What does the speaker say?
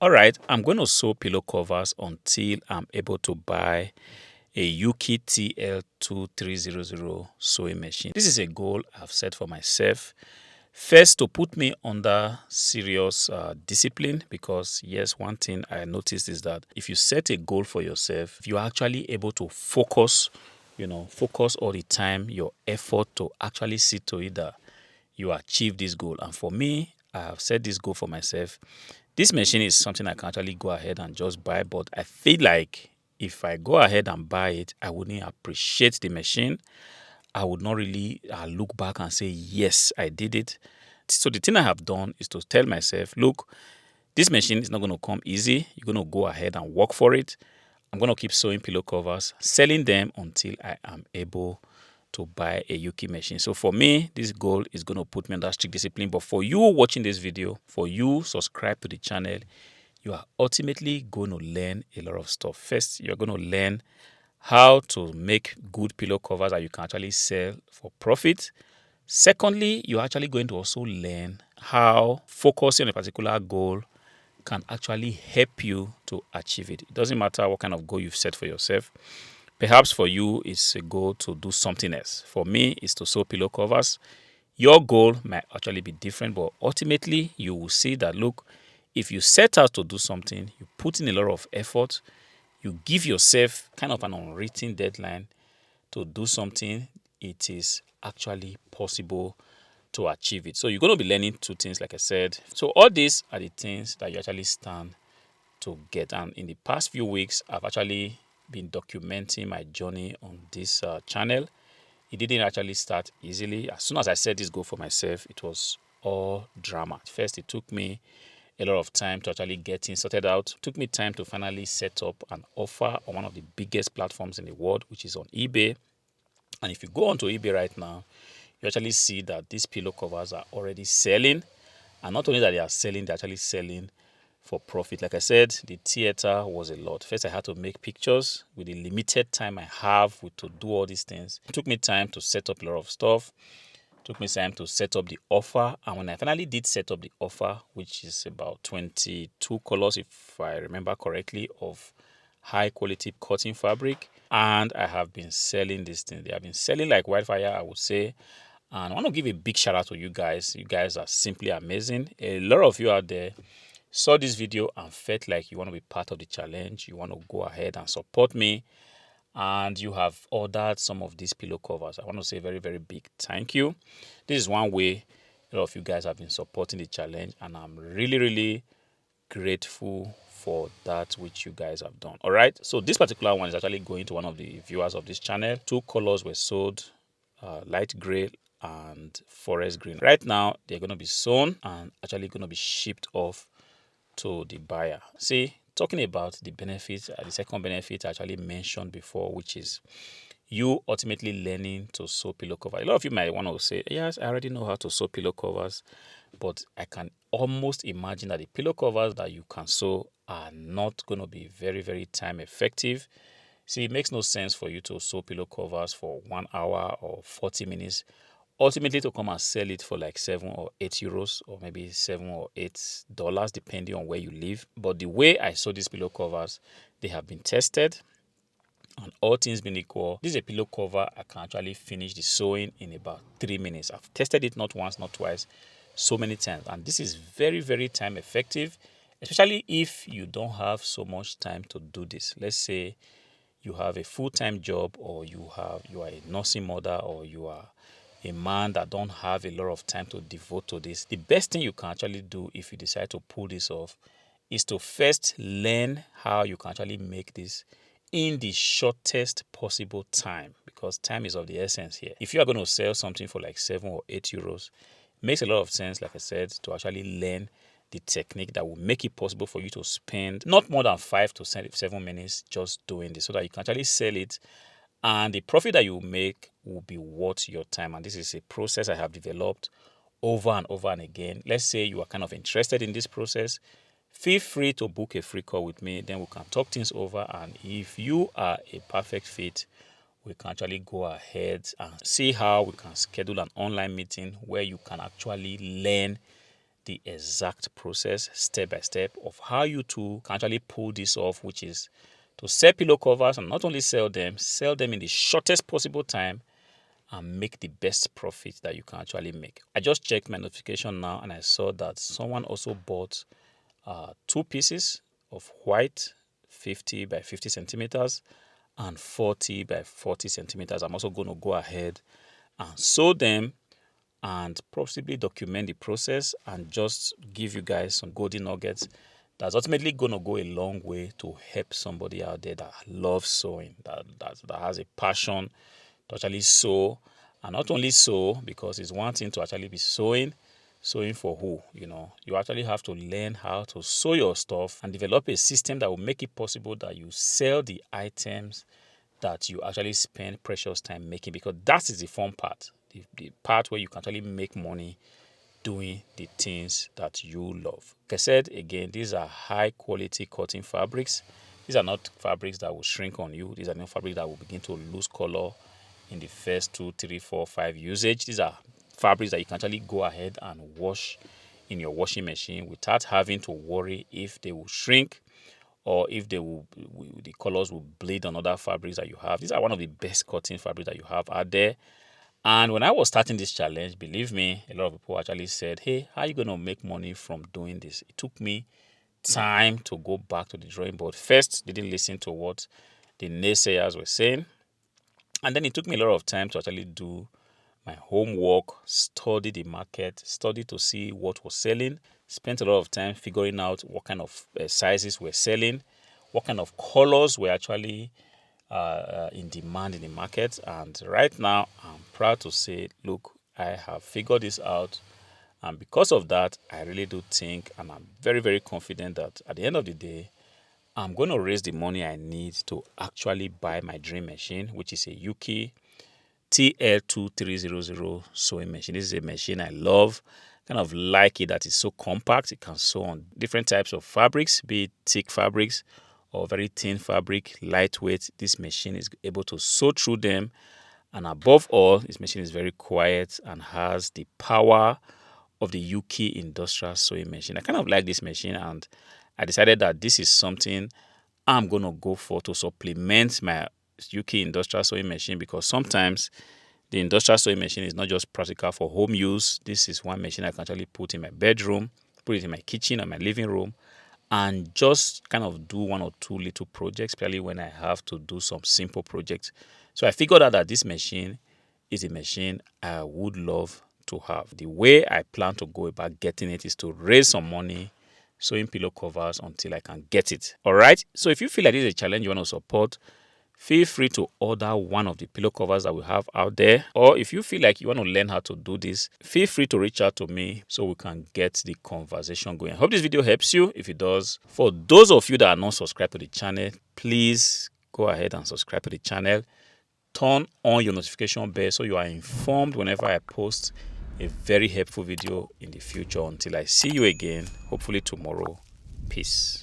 All right, I'm going to sew pillow covers until I'm able to buy a Yuki TL2300 sewing machine. This is a goal I've set for myself. First, to put me under serious discipline, because yes, one thing I noticed is that if you set a goal for yourself, you're actually able to focus, focus all the time, your effort to actually see to it that you achieve this goal. And for me, I have set this goal for myself. This machine is something I can actually go ahead and just buy, but I feel like if I go ahead and buy it, I wouldn't appreciate the machine. I would not really look back and say, yes, I did it. So the thing I have done is to tell myself, look, this machine is not going to come easy. You're going to go ahead and work for it. I'm going to keep sewing pillow covers, selling them until I am able to buy a Yuki machine. So for me, this goal is going to put me under strict discipline. But for you watching this video, for you subscribe to the channel, you are ultimately going to learn a lot of stuff. First, you're going to learn how to make good pillow covers that you can actually sell for profit. Secondly, you're actually going to also learn how focusing on a particular goal can actually help you to achieve it. It doesn't matter what kind of goal you've set for yourself. Perhaps for you, it's a goal to do something else. For me, it's to sew pillow covers. Your goal might actually be different, but ultimately, you will see that, look, if you set out to do something, you put in a lot of effort, you give yourself kind of an unwritten deadline to do something, it is actually possible to achieve it. So you're going to be learning two things, like I said. So all these are the things that you actually stand to get. And in the past few weeks, I've actually been documenting my journey on this channel. It didn't actually start easily. As soon as I set this goal for myself, it was all drama. First, it took me a lot of time to actually get things sorted out. It took me time to finally set up an offer on one of the biggest platforms in the world, which is on eBay. And if you go onto eBay right now, you actually see that these pillow covers are already selling. And not only that they are selling, they're actually selling for profit. Like I said, the theater was a lot. First, I had to make pictures with the limited time I have to do all these things. It took me time to set up a lot of stuff. It took me time to set up the offer. And when I finally did set up the offer, which is about 22 colors, if I remember correctly, of high quality cotton fabric, and I have been selling these things. They have been selling like wildfire, I would say. And I want to give a big shout out to you guys. You guys are simply amazing. A lot of you out there saw this video and felt like you want to be part of the challenge. You want to go ahead and support me. And you have ordered some of these pillow covers. I want to say very, very big thank you. This is one way a lot of you guys have been supporting the challenge. And I'm really, really grateful for that which you guys have done. All right. So this particular one is actually going to one of the viewers of this channel. Two colors were sold, light gray and forest green. Right now, they're going to be sewn and actually going to be shipped off to the buyer. See, talking about the benefits, the second benefit I actually mentioned before, which is you ultimately learning to sew pillow covers. A lot of you might want to say, yes, I already know how to sew pillow covers, but I can almost imagine that the pillow covers that you can sew are not going to be very, very time effective. See, it makes no sense for you to sew pillow covers for 1 hour or 40 minutes, ultimately to come and sell it for like 7 or 8 euros or maybe $7 or $8, depending on where you live. But the way I sew these pillow covers, they have been tested, and all things being equal, this is a pillow cover I can actually finish the sewing in about 3 minutes. I've tested it not once, not twice, so many times. And this is very, very time effective, especially if you don't have so much time to do this. Let's say you have a full-time job, or you are a nursing mother, or you are a man that don't have a lot of time to devote to this. The best thing you can actually do if you decide to pull this off is to first learn how you can actually make this in the shortest possible time, because time is of the essence here. If you are going to sell something for like 7 or 8 euros, it makes a lot of sense, like I said, to actually learn the technique that will make it possible for you to spend not more than 5 to 7 minutes just doing this, so that you can actually sell it, and the profit that you make will be worth your time. And this is a process I have developed over and over and again. Let's say you are kind of interested in this process, feel free to book a free call with me. Then we can talk things over, and if you are a perfect fit, we can actually go ahead and see how we can schedule an online meeting where you can actually learn the exact process, step by step, of how you two can actually pull this off, which is to sell pillow covers, and not only sell them in the shortest possible time and make the best profit that you can actually make. I just checked my notification now and I saw that someone also bought 2 pieces of white 50 by 50 centimeters and 40 by 40 centimeters. I'm also going to go ahead and sew them and possibly document the process and just give you guys some golden nuggets that's ultimately going to go a long way to help somebody out there that loves sewing, that has a passion to actually sew. And not only sew, because it's one thing to actually be sewing for who? You actually have to learn how to sew your stuff and develop a system that will make it possible that you sell the items that you actually spend precious time making, because that is the fun part, the part where you can actually make money doing the things that you love. Like I said again, these are high quality cotton fabrics. These are not fabrics that will shrink on you. These are not fabrics that will begin to lose color in the first 2, 3, 4, 5 usage. These are fabrics that you can actually go ahead and wash in your washing machine without having to worry if they will shrink or if the colors will bleed on other fabrics that you have. These are one of the best cotton fabrics that you have out there. And when I was starting this challenge, believe me, a lot of people actually said, hey, how are you going to make money from doing this? It took me time to go back to the drawing board. First, didn't listen to what the naysayers were saying. And then it took me a lot of time to actually do my homework, study the market, study to see what was selling, spent a lot of time figuring out what kind of sizes were selling, what kind of colors were actually in demand in the market. And right now, I'm proud to say, look, I have figured this out. And because of that, I really do think, and I'm very, very confident that at the end of the day, I'm going to raise the money I need to actually buy my dream machine, which is a Yuki TL2300 sewing machine. This is a machine I love. Kind of like it that it's so compact. It can sew on different types of fabrics, be it thick fabrics or very thin fabric, lightweight. This machine is able to sew through them. And above all, this machine is very quiet and has the power of the Yuki industrial sewing machine. I kind of like this machine, and I decided that this is something I'm going to go for to supplement my Yuki industrial sewing machine, because sometimes the industrial sewing machine is not just practical for home use. This is one machine I can actually put in my bedroom, put it in my kitchen or my living room, and just kind of do 1 or 2 little projects, especially when I have to do some simple projects. So I figured out that this machine is a machine I would love to have. The way I plan to go about getting it is to raise some money sewing pillow covers until I can get it. All right. So if you feel like this is a challenge you want to support, feel free to order one of the pillow covers that we have out there. Or if you feel like you want to learn how to do this, feel free to reach out to me so we can get the conversation going. I hope this video helps you. If it does, for those of you that are not subscribed to the channel, please go ahead and subscribe to the channel. Turn on your notification bell so you are informed whenever I post a very helpful video in the future. Until I see you again, hopefully tomorrow. Peace.